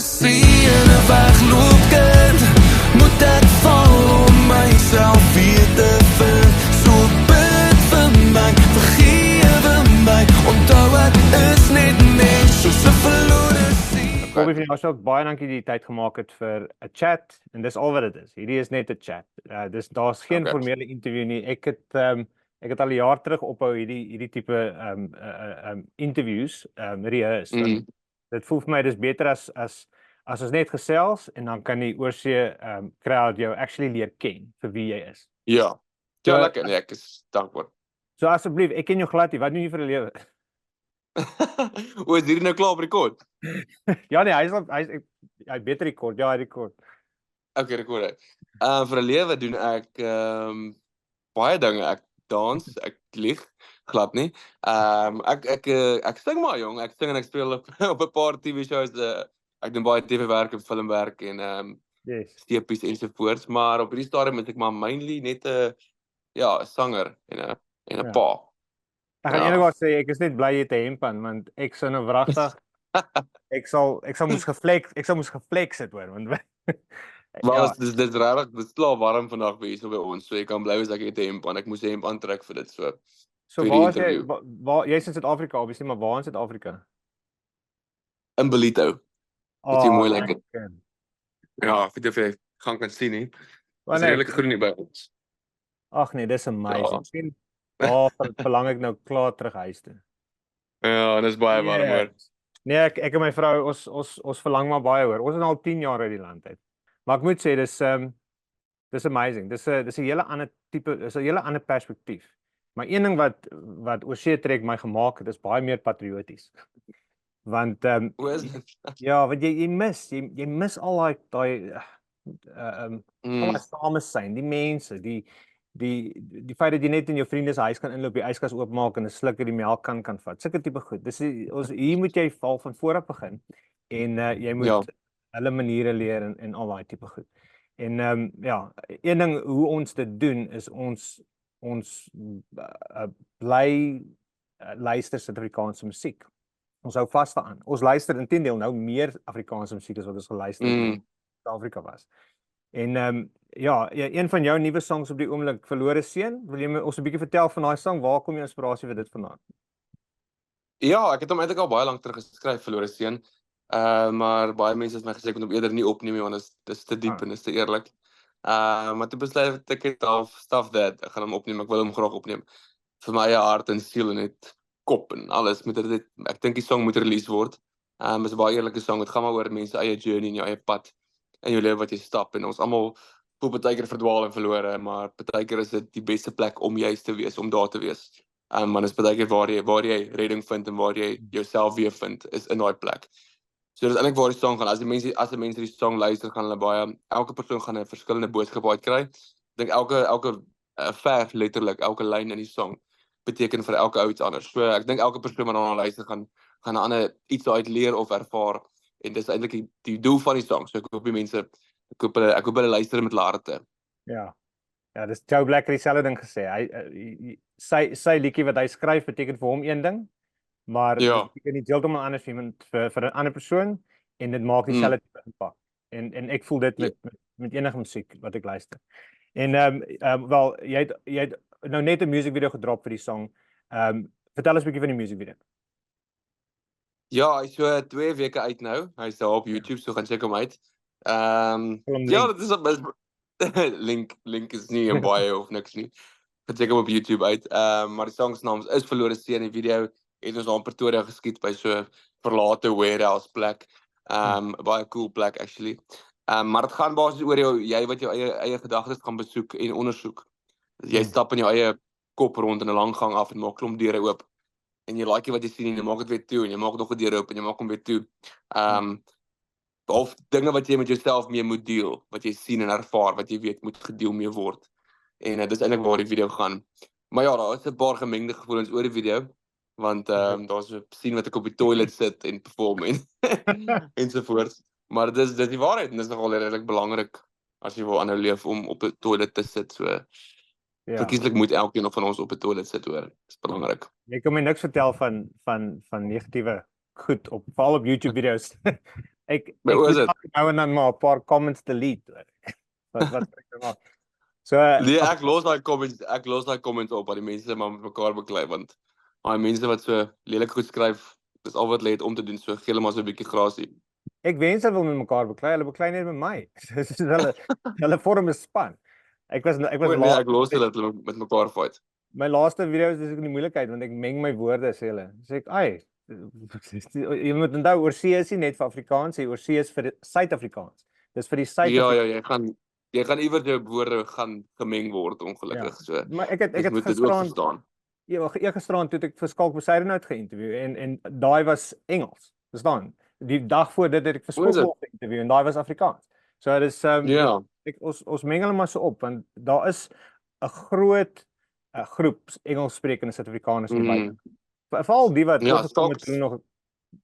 see en 'n wegloopkind. Moet ek val om myself weer te vind? So bid vir my, vergewe my. Onthou ek is net mens, soos 'n verlore see. Kobie van Jaarsveld, baie dankie dat jy tyd gemaak het vir 'n chat en dis al wat dit is. Hierdie is net 'n chat. Daar's geen formele interview nie. Ek het al 'n jaar terug ophou hierdie tipe interviews rehearse. Dit voel vir my dis beter as ons net gesels en dan kan die oorsee crowd jou actually leer ken vir wie jy is. Ja, lekker, nee, ek is dankbaar. So asseblief, ek ken jou glad nie, wat doen jy vir 'n lewe? O, is hierdie nou klaar op rekord? Ja nee, hy beter rekord, ja, hy rekord. Okay, rekord. Vir 'n lewe doen ek baie dinge. Ek dans, ek lieg glad nie. Ek sing maar jong, ek sing en ek speel op 'n paar TV-shows. Ek doen baie TV-werk en filmwerk en steepies ensovoorts, maar op hierdie stadium is ek maar mainly net 'n sanger en 'n pa. Ek gaan eerlikwaar sê ek is net bly jy het 'n hemp aan, want ek sou nou wragtig ek sal moes geflex het hoor, want Wel, dis regtig, dis klaar warm vandag by hier so by ons, so jy kan bly as ek het 'n hemp aan, ek moes 'n hemp aantrek vir dit so. So waar is jy? Jy's in Suid-Afrika obviously, maar waar in Suid-Afrika? In Ballito. Dit is mooi lekker. Okay. Ja, ek weet of jy gaan kan sien nie. Dit is regtig groen hier by ons. Ag nee, dis amazing. Sien, waar verlang ek nou klaar terug huis toe. Ja, en dis baie warm hoor. Nee, ek en my vrou, ons verlang maar baie hoor. Ons is al 10 jaar uit die land uit. Maar ek moet sê dis amazing. Dis 'n hele ander tipe, dis 'n hele ander perspektief. Maar een ding wat oorsee trek my gemaak het, is baie meer patrioties. Want ja, want jy mis al daai samesyn, die mense, die feit dat jy net in jou vriende se huis kan inloop, die yskas oopmaak en 'n sluk uit die melkkan kan vat. Sulke tipe goed. Hier moet jy val van voor af begin en jy moet hulle maniere leer en al daai tipe goed. En een ding hoe ons dit doen is ons bly luister Suid-Afrikaanse musiek. Ons hou vas daaraan. Ons luister intendeel nou meer Afrikaanse musiek as wat ons geluister het in Suid-Afrika was. En een van jou nuwe songs op die oomblik, Verlore Seun, wil jy ons 'n bietjie vertel van daai sang? Waar kom jou inspirasie vir dit vandaan? Ja, ek het hom eintlik al baie lank terug geskryf, Verlore Seun. Maar baie mense het my gesê ek moet hom eerder nie opneem nie, want dit is te diep en is te eerlik. Maar toe besluit ek het al stuff that ek gaan hom opneem, ek wil hom graag opneem. Vir my eie hart en siel en net kop en alles moet dit, ek dink die song moet release word. Is 'n baie eerlike song. Dit gaan maar oor mense eie journey en jou eie pad in jou lewe wat jy stap en ons almal voel baie keer verdwaal en verlore, maar baie keer is dit die beste plek om juist te wees, om daar te wees. Want is baie keer waar jy redding vind en waar jy jouself weer vind is in daai plek. So dis eintlik waar die song gaan. As die mense die song luister, gaan hulle elke persoon gaan 'n verskillende boodskap uitkry. Ek dink elke vers letterlik, elke lyn in die song beteken vir elke ou iets anders. So ek dink elke persoon wat daarna luister gaan 'n ander iets uit leer of ervaar en dis eintlik die doel van die song. So ek hoop die mense ek hoop hulle luister met hulle harte. Ja, dis Joe Black het dieselfde ding gesê. Sy liedjie wat hy skryf beteken vir hom een ding, maar dit beteken nie heeltemal anders vir 'n ander persoon en dit maak dieselfde tipe impak. En ek voel dit met enige musiek wat ek luister. En wel, jy het nou net 'n music video gedrop vir die song. Vertel ons 'n bietjie van die music video. Ja, hy's so 2 weke uit nou. Hy's daar op YouTube, so gaan check hom uit. Ja, dit is op link is nie in bio of niks nie. Gaan check hom op YouTube uit. Maar die song se naam is Verlore Seun. Die video het ons aan Pretoria geskiet by so verlate warehouse plek. Baie cool plek actually. Maar dit gaan basies oor jy wat jou eie gedagtes gaan besoek en ondersoek. Jy stap in jou eie kop rond in 'n lang gang af en maak klomp deure oop. En jy like wat jy sien en jy maak dit weer toe en jy maak nog 'n deur oop en jy maak hom weer toe. Of dinge wat jy met jouself mee moet deel, wat jy sien en ervaar, wat jy weet moet gedeel mee word. En dit is eintlik waar die video gaan. Maar ja, daar is 'n paar gemengde gevoelens oor die video, want daar's 'n scene wat ek op die toilet sit en perform en ensovoorts. Maar dit is die waarheid en dit is nogal redelik belangrik as jy wil aanhou leef om op 'n toilet te sit. So verkieslik moet elkeen van ons op 'n toilet sit hoor. Dit is belangrik. Jy kan my niks vertel van negatiewe goed veral op YouTube video's. ek By moet oor is dit? nou en dan maar 'n paar comments delete. Wat ek nou maak. So Nee, ek los daai comments op, dat die mense maar met mekaar beklei, want daai mense wat so lelik goed skryf, dis al wat hulle het om te doen, so gee hulle maar so 'n bietjie grasie. ek wens hulle wil met mekaar beklei, hulle beklei net met my. Dis hulle vorm 'n span. Ek was Nee, laat, ek los hulle dat hulle met mekaar fight. my laaste video's is ek in die moeilikheid want ek meng my woorde sê hulle. Sê ek, "Ai, jy moet onthou oorsee is nie net vir Afrikaans nie, oorsee is vir Suid-Afrikaans. Dis vir die Ja, Suid-Afrikaans." jy gaan iewers jou woorde gaan gemeng word ongelukkig, so. Maar ek het Jy moet dit ook gisteraan verstaan. gisteraan toe het ek vir Skalk Besaidenout geïnterview en daai was Engels. Verstaan? Die dag voor dit het ek vir Hoe is dit? Spotbol geïnterview en daai was Afrikaans. So dit is Ja, ons meng hulle maar so op want daar is 'n groot groep Engelssprekende Suid-Afrikaners hier buite. Veral die wat Ja, oorgekom het Skalks. toe nog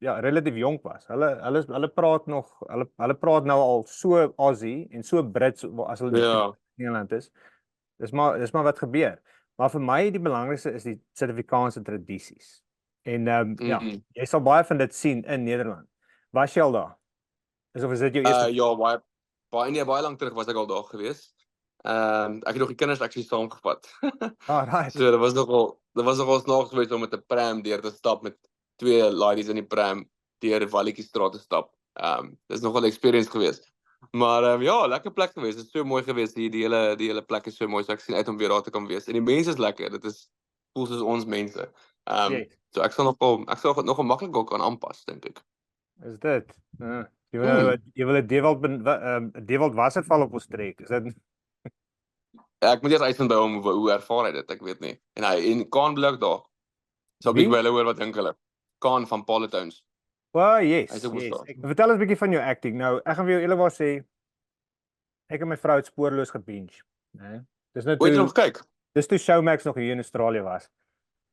relatief jonk was. Hulle praat nog hulle praat nou al so Aussie en so Brits as hulle ja, in Engeland is. Dis maar wat gebeur. Maar vir my die belangrikste is die Suid-Afrikaanse tradisies. En ja, jy sal baie van dit sien in Nederland. Was jy al daar? Is dit jou eerste ja, baie lank terug was ek al daar gewees. Ek het nog die kinders actually saamgevat. right. So dit was nogal snaaks geweest om met 'n pram deur te stap met 2 ladies in die pram deur Walletjiestraat te stap. Dis nogal 'n experience geweest. Maar ja, lekker plek geweest. Dit is so mooi geweest. Die hele plek is so mooi. So ek sien uit om weer daar te kan wees. En die mense is lekker. Dit is voel soos ons mense. Yes. So ek sal nogal maklik ook kan aanpas, dink ek. Is dit? Jy wil 'n Dewald Wasserval op ons trek. Is dit Ek moet eers uitvind by hom hoe ervaar hy dit, ek weet nie. En Kaan blik daar. So ek wil hoor wat dink hulle. Kaan van Palatowns. Yes. Hy is ook mos daar. Vertel ons 'n bietjie van jou acting. Nou, ek gaan vir jou eerlikwaar sê ek en my vrou het spoorloos gebinge, né? Dis nou Hoe het jy nog gekyk? dis toe Showmax nog hier in Australië was.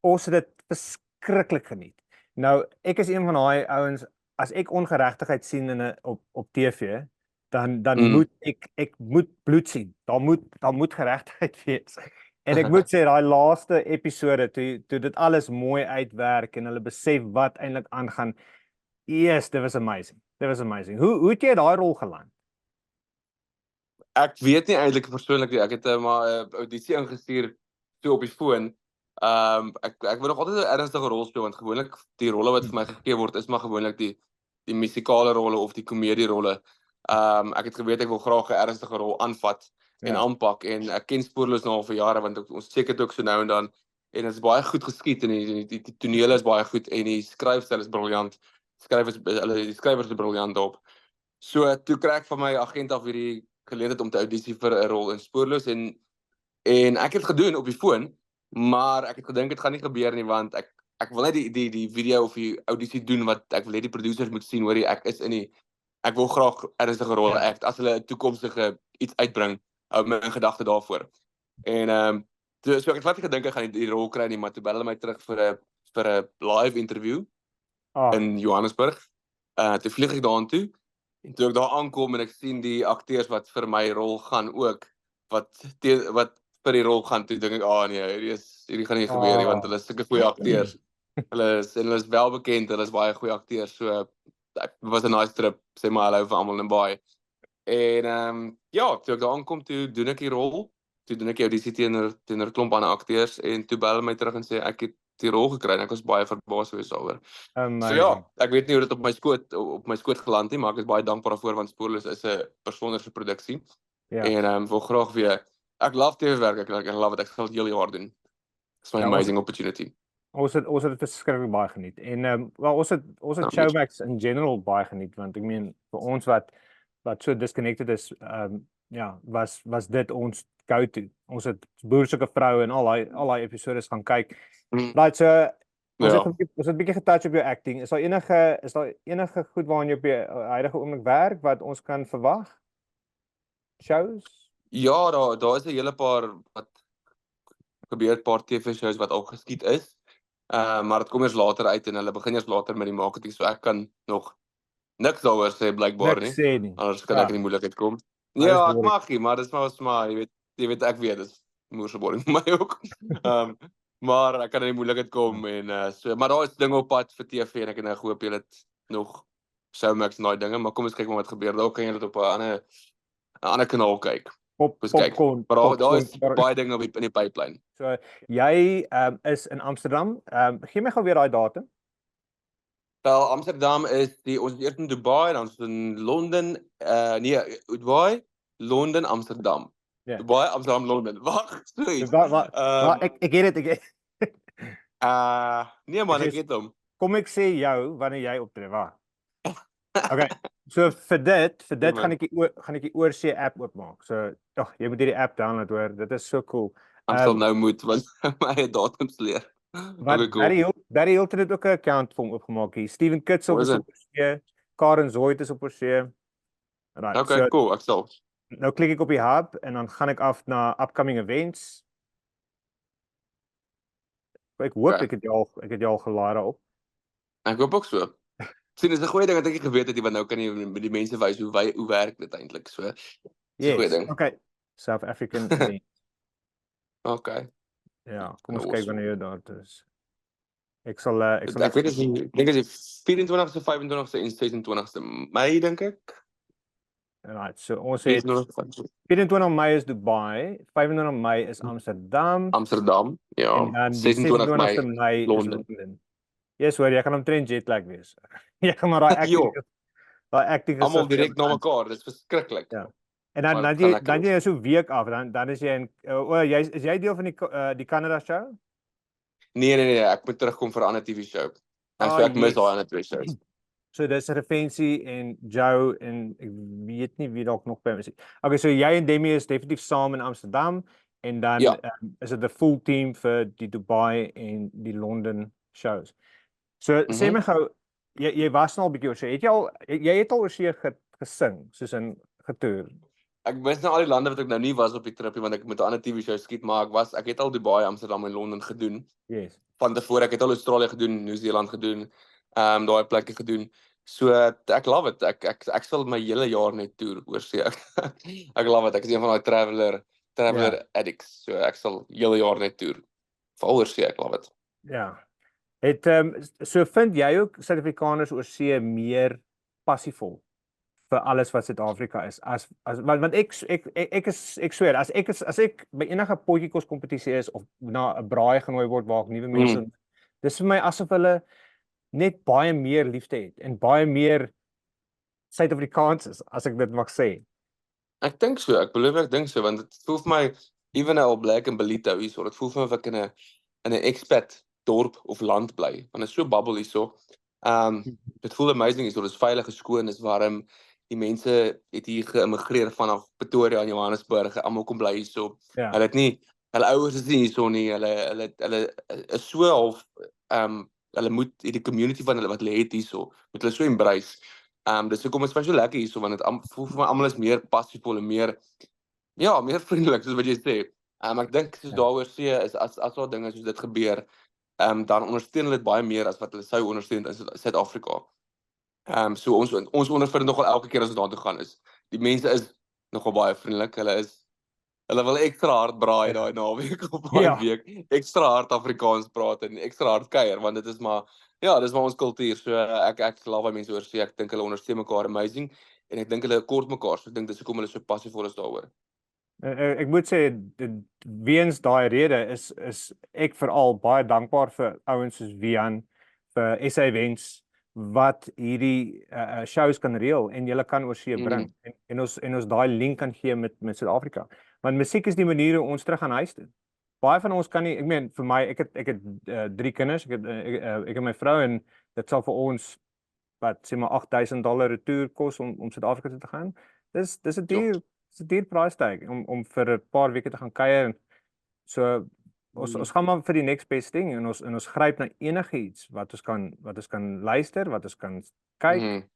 Ons het dit verskriklik geniet. Nou, ek is een van daai ouens as ek ongeregtigheid sien op TV, dan moet ek moet bloed sien. Daar moet geregtigheid wees. En ek moet sê daai laaste episode toe dit alles mooi uitwerk en hulle besef wat eintlik aangaan. Yes, dit was amazing. Dit was amazing. Hoe het jy daai rol geland? Ek weet nie eintlik persoonlik nie. Ek het maar 'n audisie ingestuur toe op die foon. Ek wil nog altyd 'n ernstige rol speel want gewoonlik die rolle wat vir my gegee word is maar gewoonlik die musikale rolle of die komedie rolle. Ek het geweet ek wil graag 'n ernstige rol aanvat en aanpak en ek ken Spoorloos nou al vir jare want ons check dit ook so nou en dan en dit is baie goed geskied en die tonele is baie goed en die skryfstyl is briljant. Die skrywers is briljant op. So toe kry ek van my agent af hierdie geleentheid om te audisie vir 'n rol in Spoorloos en ek het gedoen op die foon, maar ek het gedink dit gaan nie gebeur nie want ek wil net die video of die audisie doen wat ek wil hê die producers moet sien hoor ek wil graag ernstige rolle act as hulle 'n toekomstige iets uitbring. Hou my in gedagte daarvoor. En so ek het glad nie gedink ek gaan die rol kry nie, maar toe bel hulle my terug vir 'n live interview in Johannesburg. Toe vlieg ek daartoe en toe ek daar aankom en ek sien die akteurs wat vir my rol gaan ook wat vir die rol gaan toe dink ek nee, hierdie gaan nie gebeur nie want hulle is sulke goeie akteurs. Hulle is wel bekend, hulle is baie goeie akteurs. So dit was 'n nice trip, sê maar hallo vir almal in Baai. En toe ek daar aankom toe doen ek die rol. Toe doen ek die audisie teenoor 'n klomp ander akteurs en toe bel hulle my terug en sê ek het die rol gekry en ek was baie verbaas gewees daaroor. So ja, ek weet nie hoe dit op my skoot geland het, maar ek is baie dankbaar daarvoor want Spoorloos is 'n besonderse produksie. En wil graag weer ek love TV-werk, ek love dit. Ek sal dit heel jaar doen. It's my amazing opportunity. Ons het dit verskriklik baie geniet. En ons het Showmax in general baie geniet want ek meen vir ons wat so disconnected is, was dit ons go-to. Ons het Boersoeke Vrou en al daai episodes gaan kyk. Right, so ons het 'n bietjie getouch op jou acting. Is daar enige goed waaraan jy op die huidige oomblik werk wat ons kan verwag? Shows? Ja, daar is 'n hele paar wat gebeur, 'n paar TV-shows wat al geskied is. Maar dit kom eers later uit en hulle begin eers later met die marketing, so ek kan nog niks daaroor sê blykbaar nie. Anders kan ek in die moeilikheid kom. Ja, ek mag nie, maar dis maar jy weet ek weet dis moeë boring vir my ook. Maar ek kan in die moeilikheid kom en so, maar daar is dinge op pad vir TV en ek het nou gehoop julle het nog Showmax en daai dinge, maar kom ons kyk maar wat gebeur. Daar kan jy dit op 'n ander kanaal kyk. Kom ons kyk. Popcorn, Maar daar is popcorn. baie dinge in die pipeline. So jy is in Amsterdam. Gee my gou weer daai datum. Wel, Amsterdam is ons is eers in Dubai, dan is ons in Londen, Dubai, Londen, Amsterdam. Ja. Dubai, Amsterdam, Londen. Wag, sorry. Ek het dit. Nee man, Ek ek is- weet hom. Kom ek sê jou wanneer jy optree, waar? Okay. So vir dit man. gaan ek die oorsee app oopmaak. So, jy moet hierdie app download hoor. Dit is so cool. Ek sal nou moet want my datums leer. Wat Okay, cool. Barry Hilton het ook 'n account vir hom oopgemaak hier. Steven Kitsel Waar is is op oorsee. Karen Zoid is op oorsee. Right. Okay, So cool, ek sal. nou klik ek op die hub en dan gaan ek af na upcoming events. Ek hoop Okay. ek het jou al gelaai daarop. Ek hoop ook so. Sien, dis 'n goeie ding dat ek nie geweet het nie, want nou kan jy met die mense wys hoe werk dit eintlik. So, dis 'n goeie ding. Okay. South African event. Okay. Ja, kom ons Awesome. kyk wanneer jy daar is. Ek sal Ek weet dit nie. Ek dink dit is 24ste, 25ste en 26ste Mei dink ek. Right, so ons het 24 24 Mei is Dubai, 25 Mei is Amsterdam Amsterdam, ja. en dan die 26 Mei. 26ste Mei is Londen. Londen. Yes, hoor, jy kan omtrent jetlag wees. Jy kan maar daai Jo. acting Almal direk na mekaar, dit is verskriklik. Ja. En dan Maar dan dit gaan jy lekker dan jy so week af, dan is jy in is jy deel van die Canada show? Nee, ek moet terugkom vir 'n ander TV show. So ek mis daai ander twee shows. So dis Revensie en Joe en ek weet nie wie dalk nog by is. Okay, so jy en Demi is definitief saam in Amsterdam en dan Ja. is dit 'n full team vir die Dubai en die Londen shows. So sê my gou, jy was nou al bietjie oor see. Jy het al oor see gesing, soos in getoer. Ek mis nou al die lande wat ek nou nie was op die tripie want ek moet 'n ander TV show skiet, maar ek het al Dubai, Amsterdam en Londen gedoen. Yes. Van tevore ek het al Australië gedoen, Nieu-Seeland gedoen, daai plekke gedoen. So ek love it. Ek sal my hele jaar net toer oor see. Ek love it. Ek is een van daai traveler addicts. So ek sal hele jaar net toer. Veral oor see, ek love it. Ja. So vind jy ook Suid-Afrikaners oor see meer passievol vir alles wat Suid-Afrika is want ek swear as ek by enige potjiekos kompetisie is of na 'n braai genooi word waar ek nuwe mense dis vir my asof hulle net baie meer liefde het en baie meer Suid-Afrikaans is as ek dit mag sê. Ek dink so, ek dink so want dit voel vir my even al Black en Belito hierso, dit voel vir my of ek in 'n expat dorp of land bly, want dit is so bubble hierso. Dit voel amazing hierso, dit is veilig, skoon, is warm. Die mense het hier geïmmigreer vanaf Pretoria en Johannesburg, almal kom bly hierso. Ja. Hulle het nie hulle ouers is nie hierso nie, hulle is so half hulle moet hierdie community van hulle wat hulle het hierso, moet hulle so embrace. Dis hoekom is baie so lekker hierso want dit voel vir my almal is meer passievol en meer vriendelik soos wat jy sê. Ek dink soos daaroor see is as daar dinge soos dit gebeur, dan ondersteun hulle dit baie meer as wat hulle sou ondersteun in Suid-Afrika. So ons ondervind nogal elke keer as ons daartoe gaan is. Die mense is nogal baie vriendelik. Hulle wil ekstra hard braai daai naweek of daai week. Ekstra hard Afrikaans praat en ekstra hard kuier want dit is maar ons kultuur. So ek love baie mense oor see. Ek dink hulle ondersteun mekaar amazing en ek dink hulle kort mekaar. So ek dink dis hoekom hulle so passievol is daaroor. Ek moet sê weens daai rede is ek veral baie dankbaar vir ouens soos Wian, vir SA Events wat hierdie shows kan reël en julle kan oor see bring en ons daai link kan gee met Suid-Afrika. Want musiek is die manier hoe ons terug gaan huis toe. Baie van ons kan nie, ek meen vir my ek het 3 kinders, ek en my vrou en dit sal vir ons wat sê maar $8,000 retour kos om Suid-Afrika toe te gaan. Dis 'n duur prystag om vir 'n paar weke te gaan kuier. So ons gaan maar vir die next best thing en ons gryp na enigiets wat ons kan luister, wat ons kan kyk.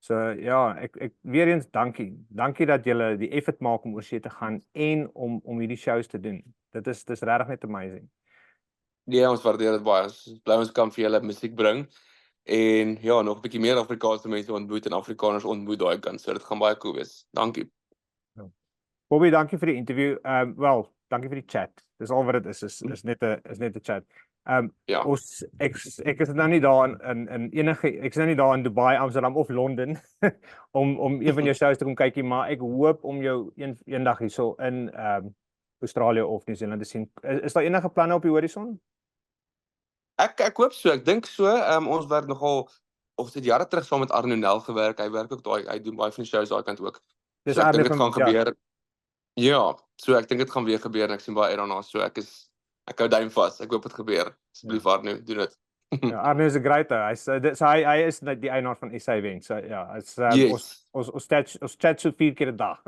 So ja, ek weer eens dankie. Dankie dat julle die effort maak om oor see te gaan en om hierdie shows te doen. Dis regtig net amazing. Ja, ons waardeer dit baie. Ons bly ons kan vir julle musiek bring en nog 'n bietjie meer Afrikaanse mense ontmoet en Afrikaners ontmoet daai kant. So dit gaan baie cool wees. Dankie. Bobby, dankie vir die interview. Wel, dankie vir die chat. Dis al wat dit is net 'n chat. Ja. Ek is nou nie daar in enige ek is nou nie daar in Dubai, Amsterdam of Londen om een van jou shows te kom kykie, maar ek hoop om jou eendag hierso in Australië of Nieu-Seeland te sien. Is daar enige planne op die horison? Ek hoop so, ek dink so, ons werk nogal, of dit jare terug saam met Arno Nel gewerk, hy werk ook daai, hy doen baie van die shows daai kant ook. Dis So ek dink dit Arno gaan van- gebeur. Ja, so ek dink dit gaan weer gebeur en ek sien baie uit daarna, so ek hou duim vas, ek hoop dit gebeur. Asseblief Arno, doen dit. Ja, Arno is 'n great ou. Hy is net die eienaar van SA Events. So ja, Yes. ons chat so 4 keer 'n dag.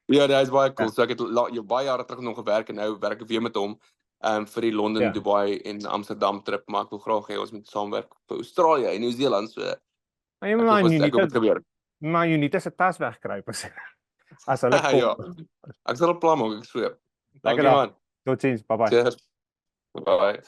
Ja, hy is baie cool. So ek het baie jare terug nog gewerk en nou werk ek weer met hom vir die Londen, Ja. Dubai en Amsterdam trip, maar ek wil graag hê ons moet saamwerk vir Australië en Nieu-Seeland, so Maar jy ek moet maar hoop dit Unita gebeur. maar Unita se tas wegkruip as hulle kom. Ja, ek sal 'n plan maak, ek sweer. Lekker Dankie dag. man. Totsiens. Bye bye. Cheers. Bye.